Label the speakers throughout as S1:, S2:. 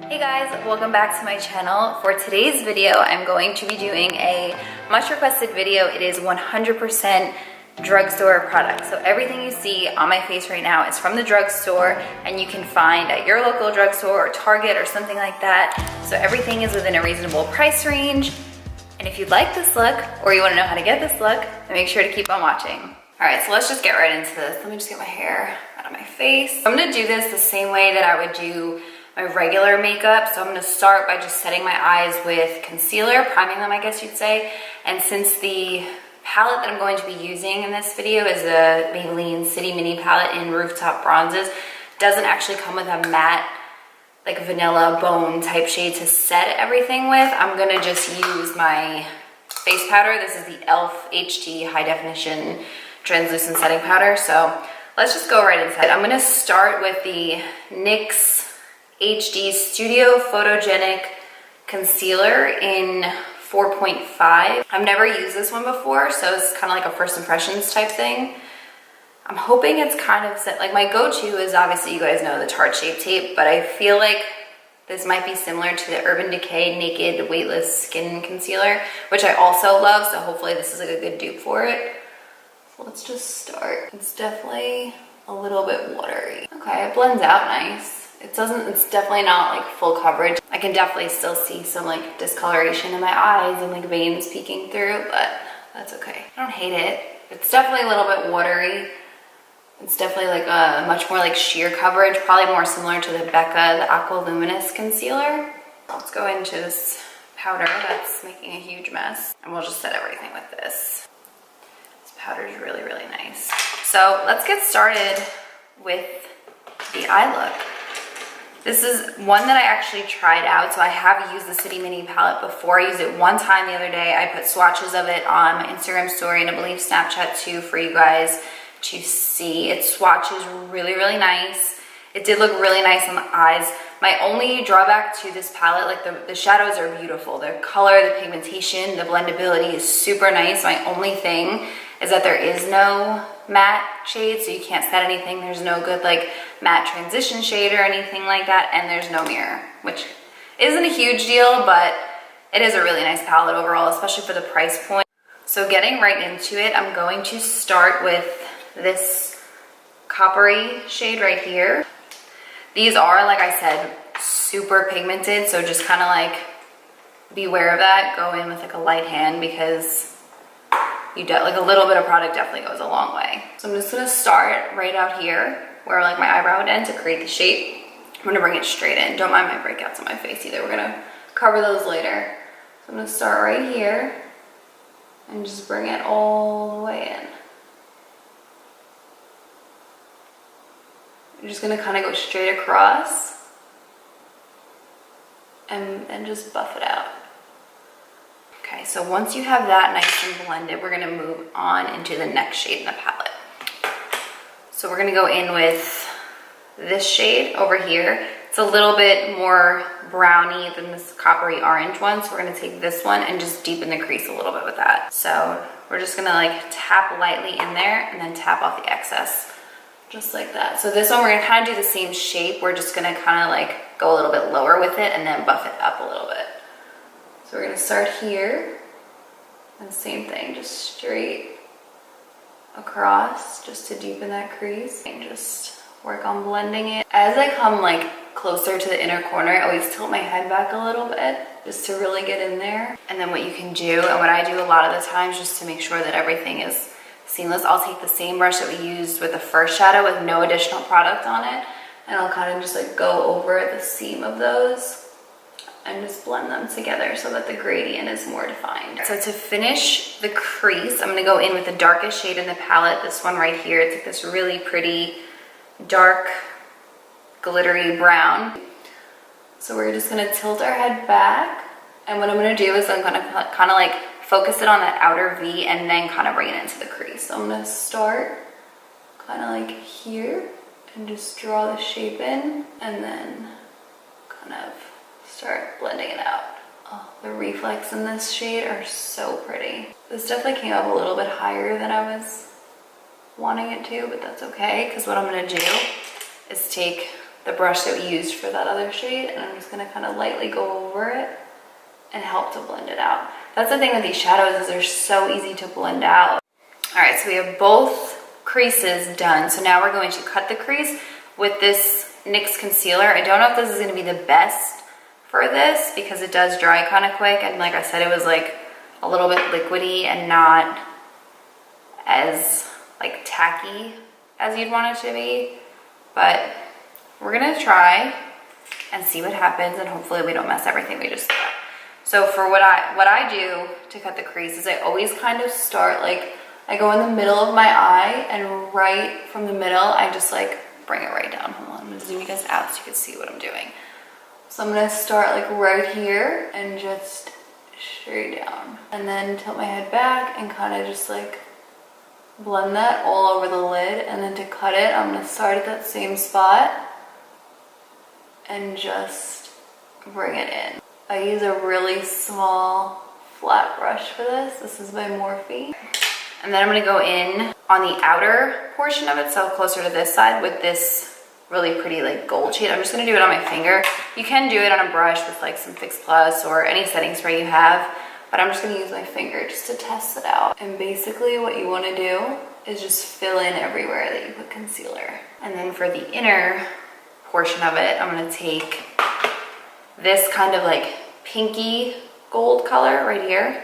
S1: Hey guys, welcome back to my channel. For today's video, I'm going to be doing a much requested video. It is 100% drugstore product. So everything you see on my face right now is from the drugstore and you can find at your local drugstore or Target or something like that. So everything is within a reasonable price range. And if you'd like this look or you want to know how to get this look, then make sure to keep on watching. All right, so let's just get right into this. Let me just get my hair out of my face. I'm gonna do this the same way that I would do my regular makeup. So I'm gonna start by just setting my eyes with concealer, priming them, I guess you'd say. And since the palette that I'm going to be using in this video is the Maybelline City Mini palette in Rooftop Bronzes, doesn't actually come with a matte, like vanilla bone type shade to set everything with. I'm gonna just use my face powder. This is the e.l.f. HD High Definition Translucent Setting Powder. So let's just go right inside. I'm gonna start with the NYX HD Studio Photogenic Concealer in 4.5. I've never used this one before, so it's kind of like a first impressions type thing. I'm hoping it's kind of set, like my go-to is obviously, you guys know, the Tarte Shape Tape, but I feel like this might be similar to the Urban Decay Naked Weightless Skin Concealer, which I also love, so hopefully this is like a good dupe for it. So let's just start. It's definitely a little bit watery. Okay, it blends out nice. It's definitely not like full coverage. I can definitely still see some like discoloration in my eyes and like veins peeking through, but that's okay. I don't hate it. It's definitely a little bit watery. It's definitely like a much more like sheer coverage, probably more similar to the Becca, the Aqua Luminous Concealer. Let's go into this powder that's making a huge mess, and we'll just set everything with this. This powder is really, really nice. So let's get started with the eye look. This is one that I actually tried out. So I have used the City Mini palette before. I used it one time the other day. I put swatches of it on my Instagram story and I believe Snapchat too for you guys to see. It swatches really, really nice. It did look really nice on the eyes. My only drawback to this palette, like the shadows are beautiful. The color, the pigmentation, the blendability is super nice. My only thing is that there is no matte shade, so you can't set anything. There's no good like matte transition shade or anything like that, and there's no mirror, which isn't a huge deal, but it is a really nice palette overall, especially for the price point. So getting right into it, I'm going to start with this coppery shade right here. These are, like I said, super pigmented, so just kind of like beware of that. Go in with like a light hand because like a little bit of product definitely goes a long way. So I'm just gonna start right out here where like my eyebrow would end to create the shape. I'm gonna bring it straight in. Don't mind my breakouts on my face either. We're gonna cover those later. So I'm gonna start right here and just bring it all the way in. I'm just gonna kind of go straight across and just buff it out. Okay, so once you have that nice and blended, we're gonna move on into the next shade in the palette. So we're gonna go in with this shade over here. It's a little bit more browny than this coppery orange one, so we're gonna take this one and just deepen the crease a little bit with that. So we're just gonna like tap lightly in there and then tap off the excess, just like that. So this one, we're gonna kind of do the same shape. We're just gonna kind of like go a little bit lower with it and then buff it up a little bit. So we're gonna start here, and same thing, just straight across, just to deepen that crease, and just work on blending it. As I come like closer to the inner corner, I always tilt my head back a little bit, just to really get in there. And then what you can do, and what I do a lot of the times, just to make sure that everything is seamless, I'll take the same brush that we used with the first shadow with no additional product on it, and I'll kind of just like go over the seam of those and just blend them together so that the gradient is more defined. So to finish the crease, I'm gonna go in with the darkest shade in the palette, this one right here. It's like this really pretty, dark, glittery brown. So we're just gonna tilt our head back, and what I'm gonna do is I'm gonna kind of like focus it on that outer V and then kind of bring it into the crease. So I'm gonna start kind of like here and just draw the shape in, and then kind of start blending it out. Oh, the reflex in this shade are so pretty. This definitely came up a little bit higher than I was wanting it to, but that's okay, because what I'm gonna do is take the brush that we used for that other shade, and I'm just gonna kind of lightly go over it and help to blend it out. That's the thing with these shadows, is they're so easy to blend out. All right, so we have both creases done. So now we're going to cut the crease with this NYX concealer. I don't know if this is gonna be the best for this because it does dry kind of quick, and like I said, it was like a little bit liquidy and not as like tacky as you'd want it to be, but we're gonna try and see what happens, and hopefully we don't mess everything we just got. So for what I do to cut the crease is I always kind of start like, I go in the middle of my eye, and right from the middle I just like bring it right down. Hold on, I'm gonna zoom you guys out so you can see what I'm doing. So I'm gonna start like right here and just straight down, and then tilt my head back and kind of just like blend that all over the lid. And then to cut it, I'm gonna start at that same spot and just bring it in. I use a really small flat brush for this. This is by Morphe. And then I'm gonna go in on the outer portion of it, so closer to this side, with this really pretty like gold shade. I'm just gonna do it on my finger. You can do it on a brush with like some Fix Plus or any setting spray you have, but I'm just gonna use my finger just to test it out. And basically what you wanna do is just fill in everywhere that you put concealer. And then for the inner portion of it, I'm gonna take this kind of like pinky gold color right here.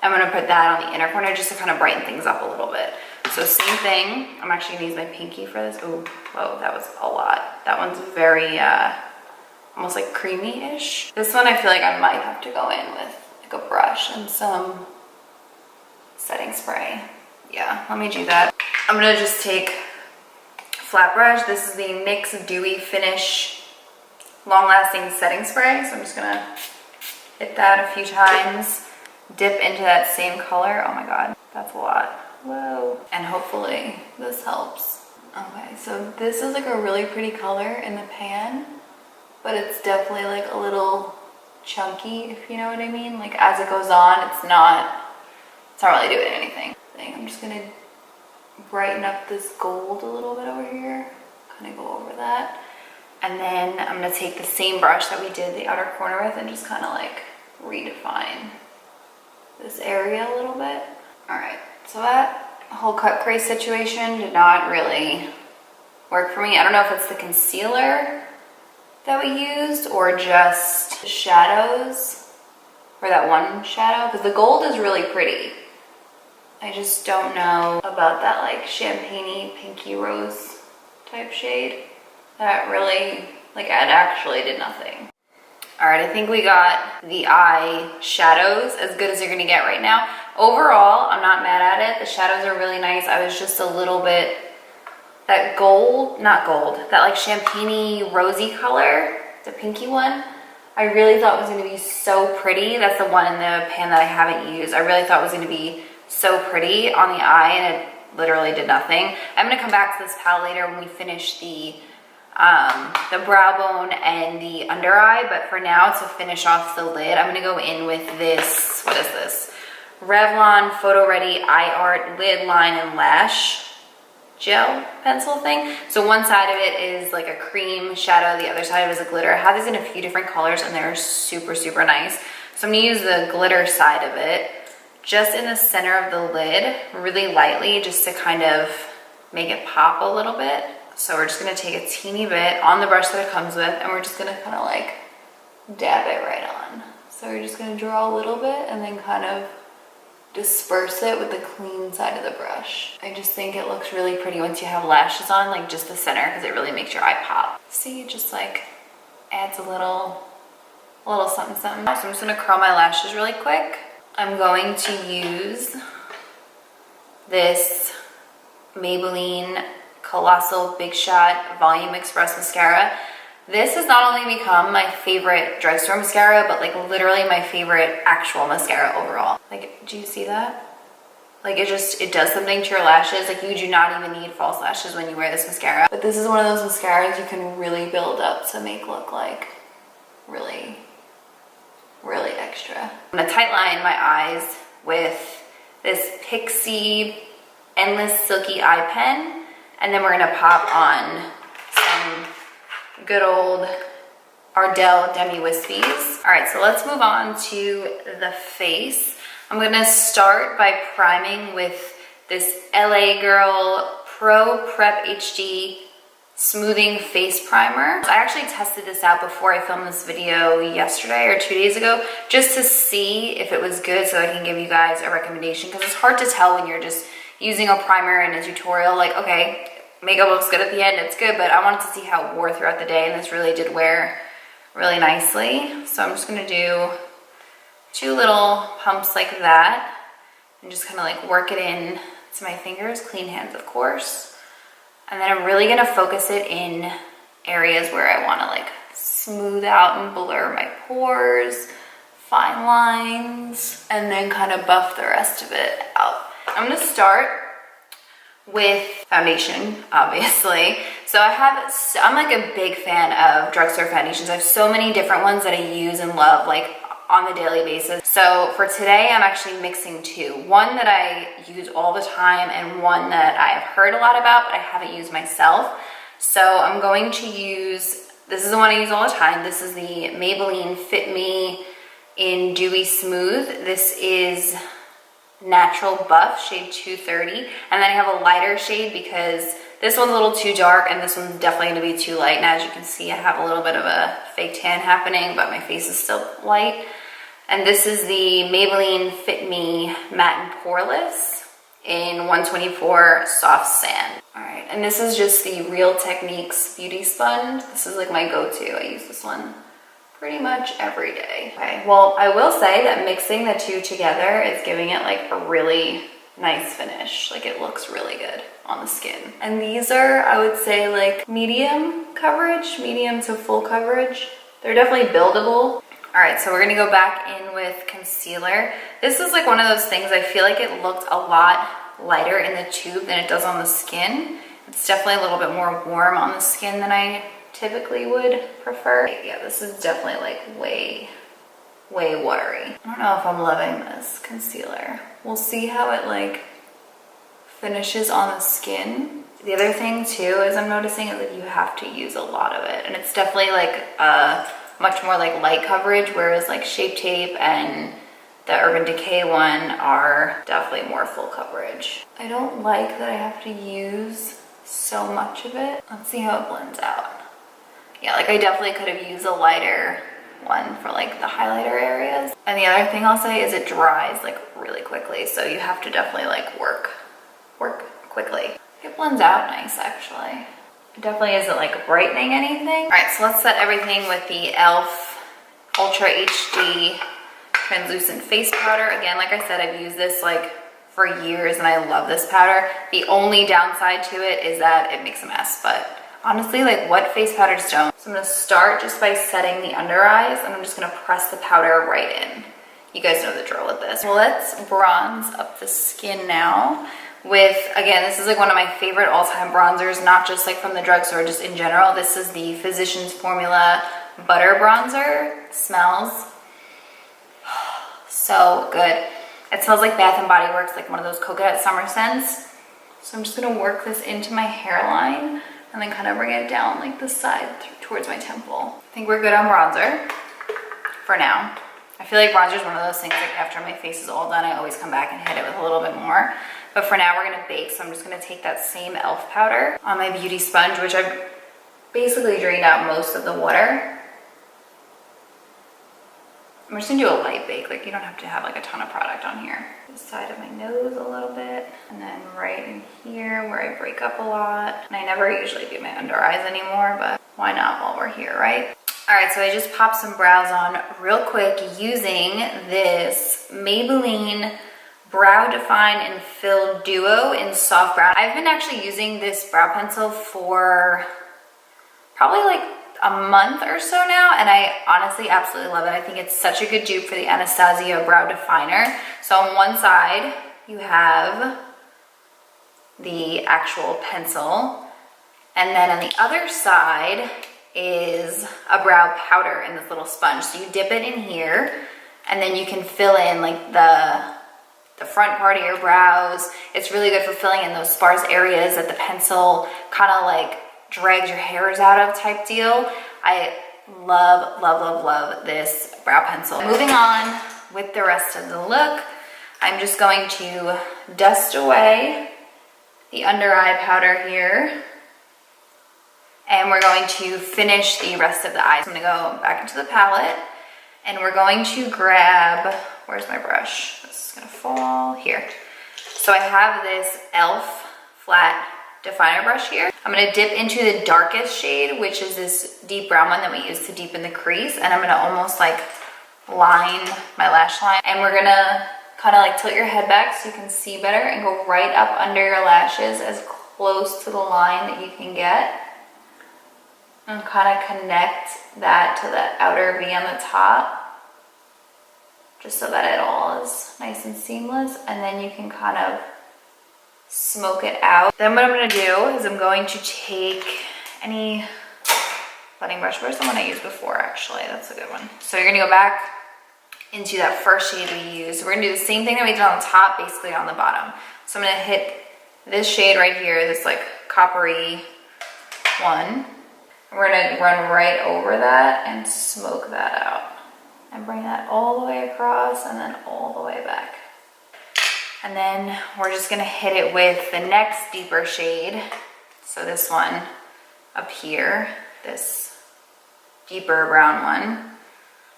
S1: I'm gonna put that on the inner corner just to kind of brighten things up a little bit. So same thing, I'm actually gonna use my pinky for this. Oh, whoa, that was a lot. That one's very, almost like creamy-ish. This one I feel like I might have to go in with like a brush and some setting spray. Yeah, let me do that. I'm gonna just take a flat brush. This is the NYX Dewey Finish Long-Lasting Setting Spray. So I'm just gonna hit that a few times, dip into that same color. Oh my God, that's a lot. Whoa. And hopefully this helps. Okay, so this is like a really pretty color in the pan, but it's definitely like a little chunky, if you know what I mean. Like as it goes on, it's not really doing anything. I'm just gonna brighten up this gold a little bit over here, kind of go over that. And then I'm gonna take the same brush that we did the outer corner with and just kind of like redefine this area a little bit. All right, so that whole cut crease situation did not really work for me. I don't know if it's the concealer that we used or just the shadows, or that one shadow, because the gold is really pretty. I just don't know about that like champagne-y pinky rose type shade. That really, like, it actually did nothing. All right, I think we got the eye shadows as good as you're gonna get right now. Overall, I'm not mad at it. The shadows are really nice. I was just a little bit, that gold, not gold, that like champagne-y rosy color, the pinky one, I really thought was gonna be so pretty. That's the one in the pan that I haven't used. I really thought it was gonna be so pretty on the eye, and it literally did nothing. I'm gonna come back to this palette later when we finish the brow bone and the under eye, but for now, to finish off the lid, I'm gonna go in with this, what is this? Revlon Photo Ready Eye Art Lid Line and Lash Gel pencil thing. So one side of it is like a cream shadow, the other side is a glitter. I have these in a few different colors and they're super, super nice. So I'm gonna use the glitter side of it just in the center of the lid, really lightly, just to kind of make it pop a little bit. So we're just gonna take a teeny bit on the brush that it comes with, and we're just gonna kind of like dab it right on. So we're just gonna draw a little bit and then kind of disperse it with the clean side of the brush. I just think it looks really pretty once you have lashes on, like just the center, because it really makes your eye pop. See, it just like adds a little something, something. So I'm just gonna curl my lashes really quick. I'm going to use this Maybelline Colossal Big Shot Volume Express Mascara. This has not only become my favorite drugstore mascara, but like literally my favorite actual mascara overall. Like, do you see that? Like it does something to your lashes. Like you do not even need false lashes when you wear this mascara. But this is one of those mascaras you can really build up to make look like really, really extra. I'm gonna tight line my eyes with this Pixie Endless Silky Eye Pen, and then we're gonna pop on some good old Ardell Demi Wispies. All right, so let's move on to the face. I'm gonna start by priming with this LA Girl Pro Prep HD Smoothing Face Primer. I actually tested this out before I filmed this video yesterday or 2 days ago, just to see if it was good so I can give you guys a recommendation, because it's hard to tell when you're just using a primer in a tutorial, like, okay, makeup looks good at the end, it's good, but I wanted to see how it wore throughout the day, and this really did wear really nicely. So I'm just gonna do 2 little pumps like that and just kind of like work it in to my fingers, clean hands of course. And then I'm really gonna focus it in areas where I wanna like smooth out and blur my pores, fine lines, and then kind of buff the rest of it out. I'm gonna start with foundation, obviously. So I'm like a big fan of drugstore foundations. I have so many different ones that I use and love, like on the daily basis. So for today, I'm actually mixing 2. One that I use all the time and one that I have heard a lot about, but I haven't used myself. So I'm going to use, this is the one I use all the time. This is the Maybelline Fit Me in Dewey Smooth. This is Natural Buff, shade 230. And then I have a lighter shade because this one's a little too dark and this one's definitely gonna be too light. And as you can see, I have a little bit of a fake tan happening, but my face is still light. And this is the Maybelline Fit Me Matte and Poreless in 124 Soft Sand. All right, and this is just the Real Techniques Beauty Sponge. This is like my go-to. I use this one pretty much every day. Okay, well, I will say that mixing the 2 together is giving it like a really nice finish. Like it looks really good on the skin. And these are, I would say, like medium coverage, medium to full coverage. They're definitely buildable. All right, so we're gonna go back in with concealer. This is like one of those things, I feel like it looked a lot lighter in the tube than it does on the skin. It's definitely a little bit more warm on the skin than I typically would prefer. Yeah, this is definitely like way watery. I don't know if I'm loving this concealer. We'll see how it like finishes on the skin. The other thing too is I'm noticing is that you have to use a lot of it, and it's definitely like much more like light coverage, whereas like Shape Tape and the Urban Decay one are definitely more full coverage. I don't like that I have to use so much of it. Let's see how it blends out. Yeah, like I definitely could have used a lighter one for like the highlighter areas. And the other thing I'll say is it dries like really quickly, so you have to definitely like work quickly. It blends out nice actually. It definitely isn't like brightening anything. All right, so let's set everything with the e.l.f. Ultra HD Translucent Face Powder. Again, like I said, I've used this like for years and I love this powder. The only downside to it is that it makes a mess, but honestly, like what face powders don't? So I'm gonna start just by setting the under eyes, and I'm just gonna press the powder right in. You guys know the drill with this. Well, let's bronze up the skin now with, again, this is like one of my favorite all-time bronzers, not just like from the drugstore, just in general. This is the Physicians Formula Butter Bronzer. It smells so good. It smells like Bath and Body Works, like one of those coconut summer scents. So I'm just gonna work this into my hairline and then kind of bring it down like the side towards my temple. I think we're good on bronzer for now. I feel like bronzer is one of those things, like after my face is all done, I always come back and hit it with a little bit more. But for now, we're gonna bake, so I'm just gonna take that same e.l.f. powder on my beauty sponge, which I've basically drained out most of the water. I'm just gonna do a light bake, like you don't have to have like a ton of product on here. The side of my nose a little bit, and then right in here where I break up a lot. And I never usually do my under eyes anymore, but why not while we're here, right? All right, so I just popped some brows on real quick using this Maybelline Brow Define and Fill Duo in Soft Brown. I've been actually using this brow pencil for probably like a month or so now, and I honestly absolutely love it. I think it's such a good dupe for the Anastasia Brow Definer. So on one side, you have the actual pencil, and then on the other side is a brow powder in this little sponge. So you dip it in here, and then you can fill in like the front part of your brows. It's really good for filling in those sparse areas that the pencil kind of like drags your hairs out of type deal. I love, love, love, love this brow pencil. Moving on with the rest of the look, I'm just going to dust away the under eye powder here. And we're going to finish the rest of the eyes. I'm gonna go back into the palette and we're going to grab, where's my brush? This is gonna fall here. So I have this e.l.f. flat definer brush here. I'm gonna dip into the darkest shade, which is this deep brown one that we use to deepen the crease. And I'm gonna almost like line my lash line. And we're gonna kind of like tilt your head back so you can see better and go right up under your lashes as close to the line that you can get. And kind of connect that to the outer V on the top, just so that it all is nice and seamless. And then you can kind of smoke it out. Then what I'm gonna do is I'm going to take any blending brush. Where's the one I used before, actually? That's a good one. So you're gonna go back into that first shade we used. We're gonna do the same thing that we did on the top, basically on the bottom. So I'm gonna hit this shade right here, this like coppery one. We're gonna run right over that and smoke that out. And bring that all the way across and then all the way back. And then we're just gonna hit it with the next deeper shade. So this one up here, this deeper brown one.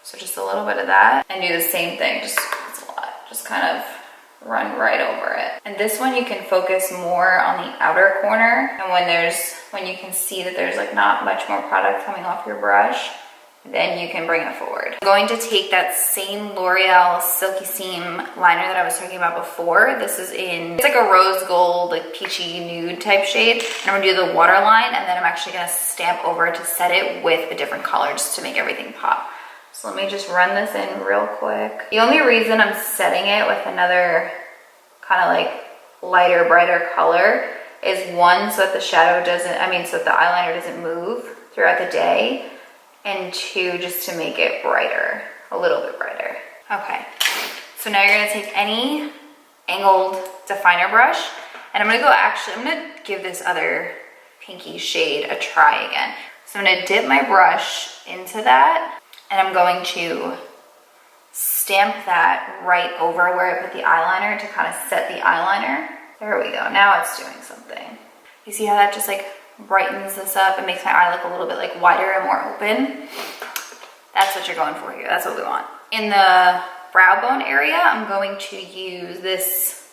S1: So just a little bit of that and do the same thing, just, it's a lot. Just kind of run right over it. And this one you can focus more on the outer corner. And when you can see that there's like not much more product coming off your brush, then you can bring it forward. I'm going to take that same L'Oreal Silky Seam liner that I was talking about before. This is it's like a rose gold, like peachy nude type shade. And I'm gonna do the waterline and then I'm actually gonna stamp over to set it with a different color just to make everything pop. So let me just run this in real quick. The only reason I'm setting it with another kind of like lighter, brighter color is one, so that the shadow doesn't, so that the eyeliner doesn't move throughout the day. And two, just to make it brighter, a little bit brighter. Okay, so now you're gonna take any angled definer brush and I'm gonna give this other pinky shade a try again. So I'm gonna dip my brush into that and I'm going to stamp that right over where I put the eyeliner to kind of set the eyeliner. There we go, now it's doing something. You see how that just like brightens this up and makes my eye look a little bit like wider and more open? That's what you're going for here, that's what we want. In the brow bone area, I'm going to use this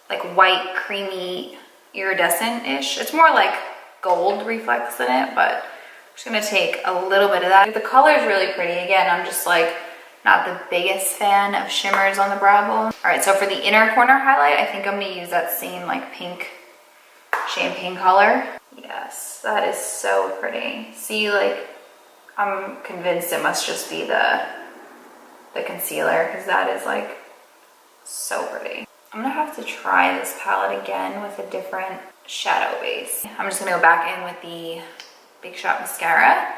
S1: like white, creamy, iridescent-ish. It's more like gold reflex in it, but I'm just gonna take a little bit of that. The color is really pretty. Again, I'm just like not the biggest fan of shimmers on the brow bone. All right, so for the inner corner highlight, I think I'm gonna use that same like pink champagne color. Yes, that is so pretty. See, like, I'm convinced it must just be the concealer because that is like so pretty. I'm gonna have to try this palette again with a different shadow base. I'm just gonna go back in with the Big Shot mascara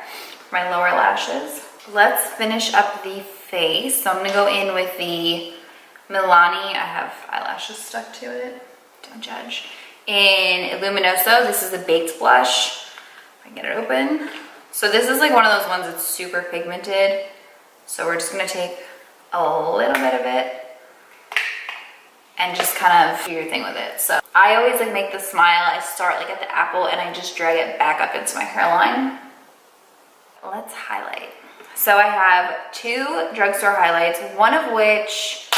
S1: for my lower lashes. Let's finish up the face. So I'm gonna go in with the Milani. I have eyelashes stuck to it, don't judge. In Illuminoso, this is the Baked Blush. If I can get it open. So this is like one of those ones that's super pigmented. So we're just gonna take a little bit of it and just kind of do your thing with it. So I always like make the smile. I start like at the apple and I just drag it back up into my hairline. Let's highlight. So I have two drugstore highlights, one of which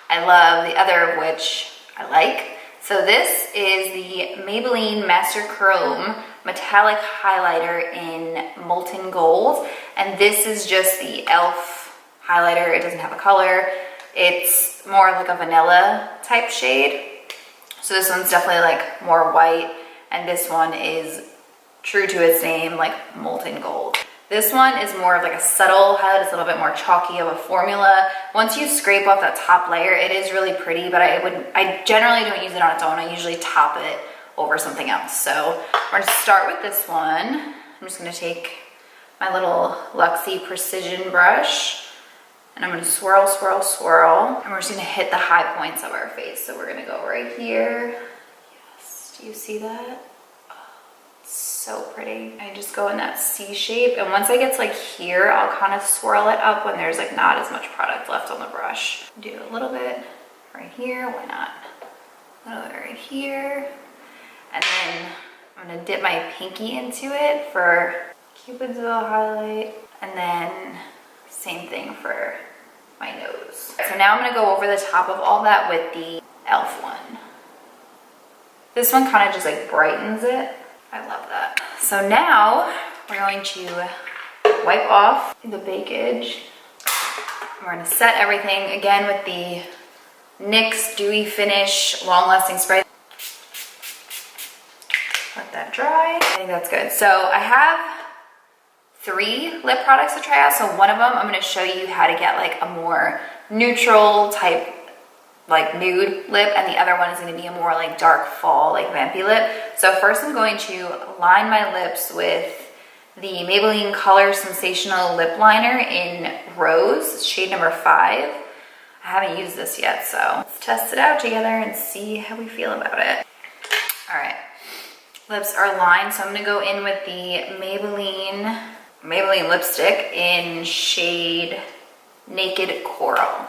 S1: I love, the other of which I like. So this is the Maybelline Master Chrome Metallic Highlighter in Molten Gold. And this is just the e.l.f. highlighter. It doesn't have a color. It's more like a vanilla type shade. So this one's definitely like more white. And this one is true to its name, like Molten Gold. This one is more of like a subtle highlight. It's a little bit more chalky of a formula. Once you scrape off that top layer, it is really pretty, but I generally don't use it on its own. I usually top it over something else. So we're gonna start with this one. I'm just gonna take my little Luxie Precision brush and I'm gonna swirl, swirl, swirl. And we're just gonna hit the high points of our face. So we're gonna go right here. Yes, do you see that? So pretty. I just go in that C shape, and once I get to like here, I'll kind of swirl it up when there's like not as much product left on the brush. Do a little bit right here, why not? A little bit right here. And then I'm gonna dip my pinky into it for Cupid's bow highlight, and then same thing for my nose. So now I'm gonna go over the top of all that with the e.l.f. one. This one kind of just like brightens it. I love that. So now we're going to wipe off the bakeage. We're gonna set everything again with the NYX Dewy Finish Long Lasting Spray. Let that dry. I think that's good. So I have 3 lip products to try out. So one of them, I'm gonna show you how to get like a more neutral type, like nude lip, and the other one is gonna be a more like dark fall, like vampy lip. So first I'm going to line my lips with the Maybelline Color Sensational Lip Liner in Rose, shade number 5. I haven't used this yet, so let's test it out together and see how we feel about it. All right, lips are lined, so I'm gonna go in with the Maybelline lipstick in shade Naked Coral.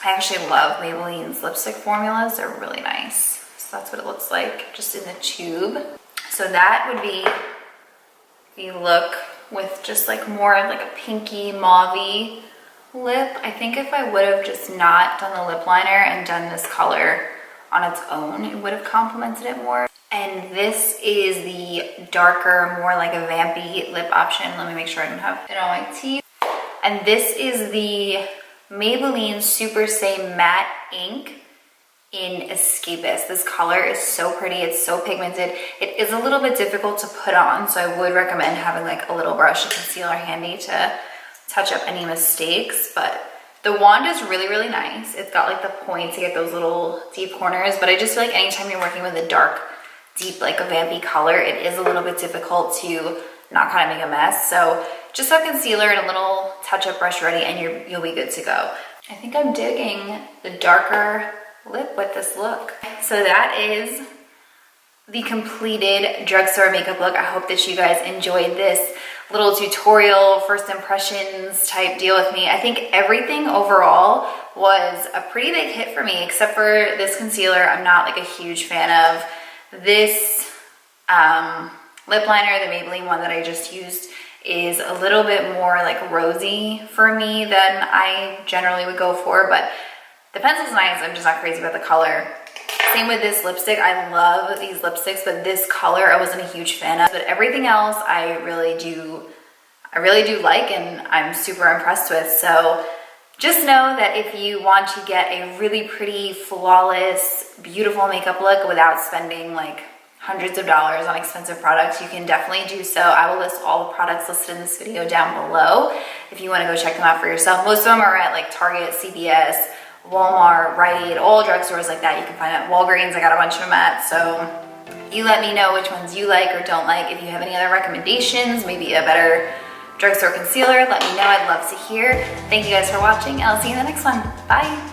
S1: I actually love Maybelline's lipstick formulas. They're really nice. So that's what it looks like just in the tube. So that would be the look with just like more like a pinky mauve-y lip. I think if I would have just not done the lip liner and done this color on its own, it would have complemented it more. And this is the darker, more like a vampy lip option. Let me make sure I don't have it on my teeth. And this is the Maybelline Super Stay Matte Ink in Escapist. This color is so pretty. It's so pigmented. It is a little bit difficult to put on, so I would recommend having like a little brush and concealer handy to touch up any mistakes. But the wand is really, really nice. It's got like the point to get those little deep corners, but I just feel like anytime you're working with a dark, deep, like a vampy color, it is a little bit difficult to not kind of make a mess. So just have concealer and a little touch-up brush ready, and you'll be good to go. I think I'm digging the darker lip with this look. So that is the completed drugstore makeup look. I hope that you guys enjoyed this little tutorial, first impressions type deal with me. I think everything overall was a pretty big hit for me, except for this concealer. I'm not like a huge fan of. This lip liner, the Maybelline one that I just used, is a little bit more like rosy for me than I generally would go for, but the pencil's nice. I'm just not crazy about the color. Same with this lipstick. I love these lipsticks, but this color I wasn't a huge fan of. But everything else I really do like, and I'm super impressed with. So just know that if you want to get a really pretty, flawless, beautiful makeup look without spending like hundreds of dollars on expensive products, you can definitely do so. I will list all the products listed in this video down below if you want to go check them out for yourself. Most of them are at like Target, CVS, Walmart, Rite Aid, all drugstores like that. You can find at Walgreens. I got a bunch of them at. So you let me know which ones you like or don't like. If you have any other recommendations, maybe a better drugstore concealer, let me know. I'd love to hear. Thank you guys for watching, and I'll see you in the next one. Bye.